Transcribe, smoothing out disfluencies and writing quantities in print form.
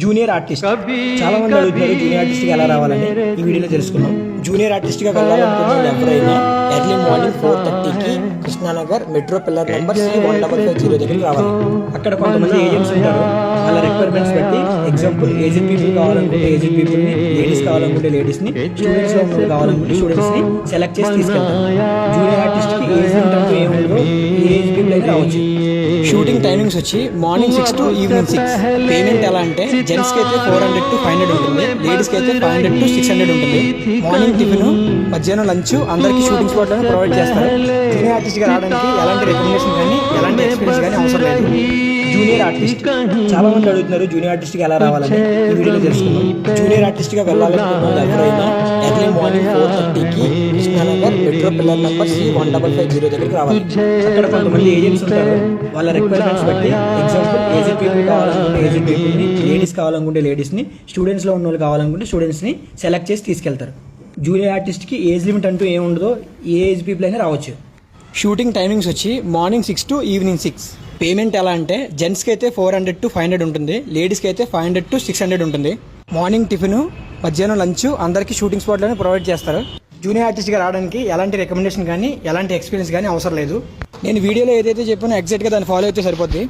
Junior artist చాలా మంది అడుగుతున్నారు జూనియర్ ఆర్టిస్ట్కి ఎలా రావాలని ఈ వీడియోలో తెలుసుకున్నాం. జూనియర్ ఆర్టిస్ట్గా వెళ్ళాలనుకున్న ఎవరైనా ఎర్లీ మార్నింగ్ 4:30కి Krishnanagar metro pillar number C1550 దగ్గరికి రావాలి. అక్కడ కొంతమంది ఏజెంట్స్ ఉంటారు. వాళ్ళ రిక్వైర్మెంట్స్ బట్టి ఎగ్జాంపుల్ ఏజ్డ్ పీపుల్ కావాలనుకుంటే ఏజ్డ్ పీపుల్ని, లేడీస్ కావాలనుకుంటే లేడీస్ని, స్టూడెంట్స్లో ఉన్న కావాలనుకుంటే స్టూడెంట్స్ని సెలెక్ట్ చేసి తీసుకెళ్తారు. జూనియర్ ఆర్టిస్ట్కి ఏజ్ అంటూ ఏముందో ఏజ్ పీపుల్ అయితే రావచ్చు. షూటింగ్ టైమింగ్స్ వచ్చి మార్నింగ్ 6 to ఈవినింగ్ 6. పేమెంట్ ఎలా అంటే జెంట్స్కి అయితే 400 to 500 ఉంటుంది, లేడీస్కి అయితే 500 to 600 ఉంటుంది. మార్నింగ్ టిఫిన్, మధ్యాహ్నం లంచ్ అందరికీ షూటింగ్ స్పాట్లను ప్రొవైడ్ చేస్తారు. జూనియర్ ఆర్టిస్ట్గా రావడానికి ఎలాంటి రికమెండేషన్ కానీ ఎలాంటి ఎక్స్పీరియన్స్ కానీ అవసరం లేదు. జూనియర్ ఆర్టిస్ట్ చాలా మంది అడుగుతున్నారు జూనియర్ ఆర్టిస్ట్కి ఎలా రావాలని ఈ వీడియోలో తెలుసుకున్నాం. జూనియర్ ఆర్టిస్ట్గా వెళ్ళాలనుకున్న ఎవరైనా ఎర్లీ మార్నింగ్ 4:30కి Krishnanagar metro pillar number C1550 దగ్గరికి రావాలి. అక్కడ కొంతమంది ఏజెంట్స్ ఉంటారు. వాళ్ళ రిక్వైర్మెంట్స్ బట్టి ఎగ్జాంపుల్ ఏజ్డ్ పీపుల్ కావాలనుకుంటే ఏజ్డ్ పీపుల్ని, లేడీస్ కావాలనుకుంటే లేడీస్ని, స్టూడెంట్స్లో ఉన్న వాళ్ళు కావాలనుకుంటే స్టూడెంట్స్ని సెలెక్ట్ చేసి తీసుకెళ్తారు. జూనియర్ ఆర్టిస్ట్కి ఏజ్ లిమిట్ అంటూ ఏముండదో ఏ ఏజ్ పీపుల్ అయినా రావచ్చు. షూటింగ్ టైమింగ్స్ వచ్చి మార్నింగ్ 6 to ఈవినింగ్ 6. పేమెంట్ ఎలా అంటే జెంట్స్కి అయితే 400 to 500 ఉంటుంది, లేడీస్కి అయితే 500 to 600 ఉంటుంది. మార్నింగ్ టిఫిన్, మధ్యాహ్నం లంచ్ అందరికీ షూటింగ్ స్పాట్లోనే ప్రొవైడ్ చేస్తారు. జూనియర్ ఆర్టిస్ట్గా రావడానికి ఎలాంటి రికమెండేషన్ కానీ ఎలాంటి ఎక్స్పీరియన్స్ కానీ అవసరం లేదు. నేను వీడియోలో ఏదైతే చెప్పానో ఎగ్జాక్ట్గా దాన్ని ఫాలో అయితే సరిపోద్ది.